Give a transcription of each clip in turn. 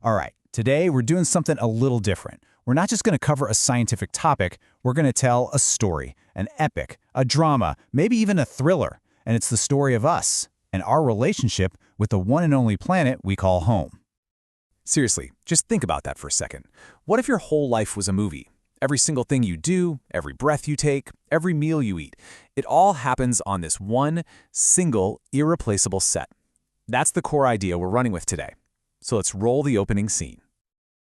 All right, today we're doing something a little different. We're not just going to cover a scientific topic, we're going to tell a story, an epic, a drama, maybe even a thriller. And it's the story of us and our relationship with the one and only planet we call home. Seriously, just think about that for a second. What if your whole life was a movie? Every single thing you do, every breath you take, every meal you eat, it all happens on this one, single, irreplaceable set. That's the core idea we're running with today. So let's roll the opening scene.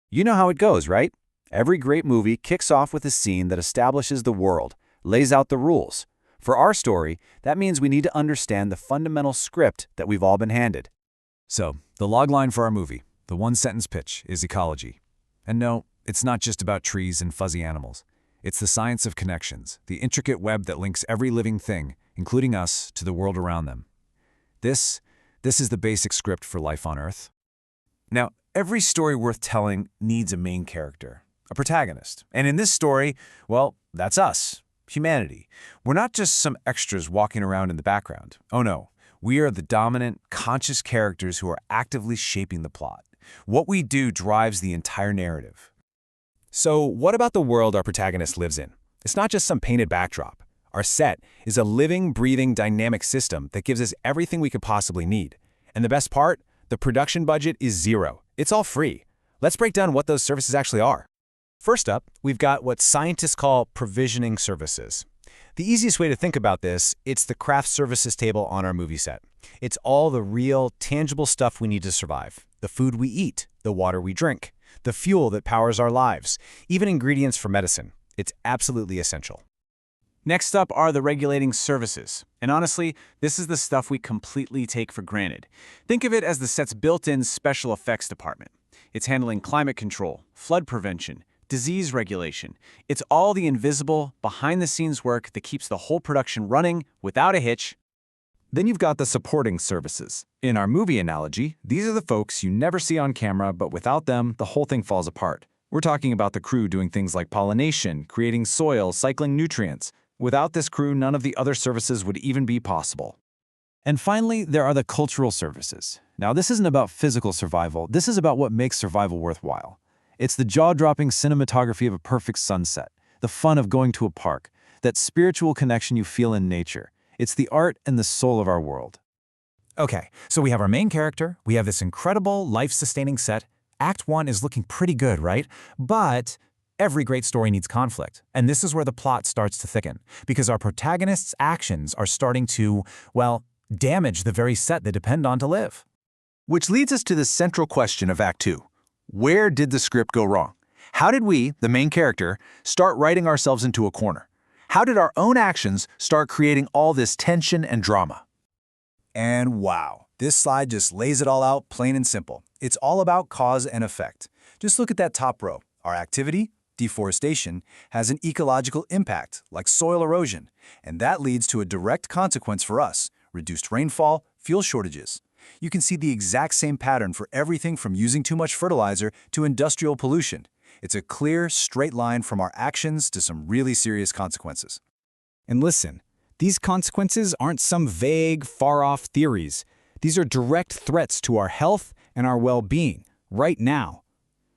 You know how it goes, right? Every great movie kicks off with a scene that establishes the world, lays out the rules. For our story, that means we need to understand the fundamental script that we've all been handed. So, the logline for our movie, the one-sentence pitch, is ecology. And no, it's not just about trees and fuzzy animals. It's the science of connections, the intricate web that links every living thing, including us, to the world around them. This is the basic script for life on Earth. Now, every story worth telling needs a main character, a protagonist. And in this story, well, that's us, humanity. We're not just some extras walking around in the background. Oh no, we are the dominant, conscious characters who are actively shaping the plot. What we do drives the entire narrative. So what about the world our protagonist lives in? It's not just some painted backdrop. Our set is a living, breathing, dynamic system that gives us everything we could possibly need. And the best part? The production budget is zero. It's all free. Let's break down what those services actually are. First up, we've got what scientists call provisioning services. The easiest way to think about this, it's the craft services table on our movie set. It's all the real, tangible stuff we need to survive. The food we eat, the water we drink, the fuel that powers our lives, even ingredients for medicine. It's absolutely essential. Next up are the regulating services. And honestly, this is the stuff we completely take for granted. Think of it as the set's built-in special effects department. It's handling climate control, flood prevention, disease regulation. It's all the invisible, behind-the-scenes work that keeps the whole production running without a hitch. Then you've got the supporting services. In our movie analogy, these are the folks you never see on camera, but without them, the whole thing falls apart. We're talking about the crew doing things like pollination, creating soil, cycling nutrients. Without this crew, none of the other services would even be possible. And finally, there are the cultural services. Now, this isn't about physical survival. This is about what makes survival worthwhile. It's the jaw-dropping cinematography of a perfect sunset, the fun of going to a park, that spiritual connection you feel in nature. It's the art and the soul of our world. Okay, so we have our main character, we have this incredible, life-sustaining set. Act 1 is looking pretty good, right? But every great story needs conflict, and this is where the plot starts to thicken, because our protagonist's actions are starting to, well, damage the very set they depend on to live. Which leads us to the central question of Act 2. Where did the script go wrong? How did we, the main character, start writing ourselves into a corner? How did our own actions start creating all this tension and drama? And wow, this slide just lays it all out plain and simple. It's all about cause and effect. Just look at that top row. Our activity, deforestation, has an ecological impact, like soil erosion, and that leads to a direct consequence for us: reduced rainfall, fuel shortages. You can see the exact same pattern for everything from using too much fertilizer to industrial pollution. It's a clear, straight line from our actions to some really serious consequences. And listen, these consequences aren't some vague, far-off theories. These are direct threats to our health and our well-being, right now.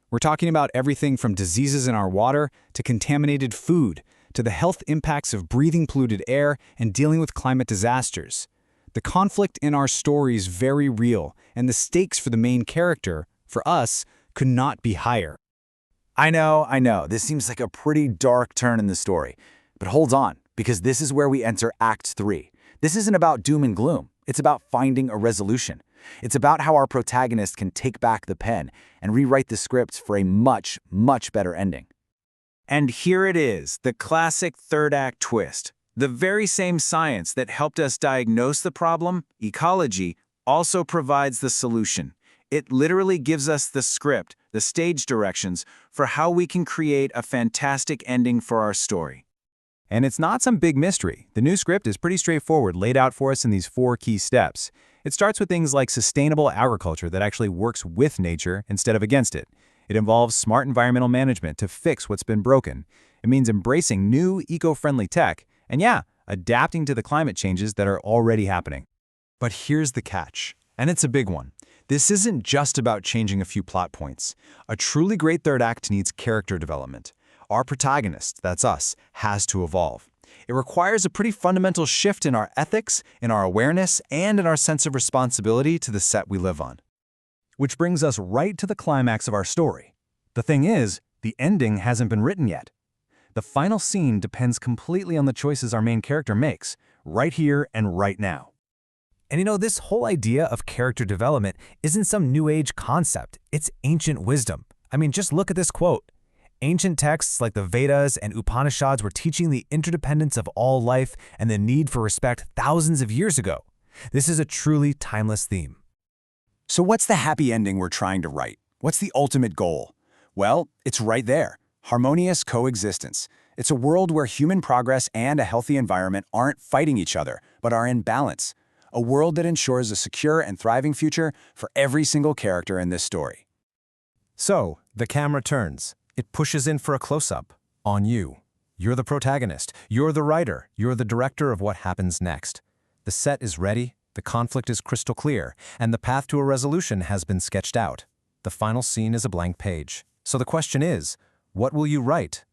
We're talking about everything from diseases in our water to contaminated food, to the health impacts of breathing polluted air and dealing with climate disasters. The conflict in our story is very real, and the stakes for the main character, for us, could not be higher. I know, this seems like a pretty dark turn in the story. But hold on, because this is where we enter Act 3. This isn't about doom and gloom. It's about finding a resolution. It's about how our protagonist can take back the pen and rewrite the script for a much, much better ending. And here it is, the classic third act twist. The very same science that helped us diagnose the problem, ecology, also provides the solution. It literally gives us the script, the stage directions, for how we can create a fantastic ending for our story. And it's not some big mystery. The new script is pretty straightforward, laid out for us in these 4 key steps. It starts with things like sustainable agriculture that actually works with nature instead of against it. It involves smart environmental management to fix what's been broken. It means embracing new, eco-friendly tech, and yeah, adapting to the climate changes that are already happening. But here's the catch, and it's a big one. This isn't just about changing a few plot points. A truly great third act needs character development. Our protagonist, that's us, has to evolve. It requires a pretty fundamental shift in our ethics, in our awareness, and in our sense of responsibility to the set we live on. Which brings us right to the climax of our story. The thing is, the ending hasn't been written yet. The final scene depends completely on the choices our main character makes, right here and right now. And you know, this whole idea of character development isn't some new age concept. It's ancient wisdom. I mean, just look at this quote. Ancient texts like the Vedas and Upanishads were teaching the interdependence of all life and the need for respect thousands of years ago. This is a truly timeless theme. So what's the happy ending we're trying to write? What's the ultimate goal? Well, it's right there. Harmonious coexistence. It's a world where human progress and a healthy environment aren't fighting each other, but are in balance. A world that ensures a secure and thriving future for every single character in this story. So, the camera turns. It pushes in for a close-up on you. You're the protagonist. You're the writer. You're the director of what happens next. The set is ready, the conflict is crystal clear, and the path to a resolution has been sketched out. The final scene is a blank page. So the question is, what will you write?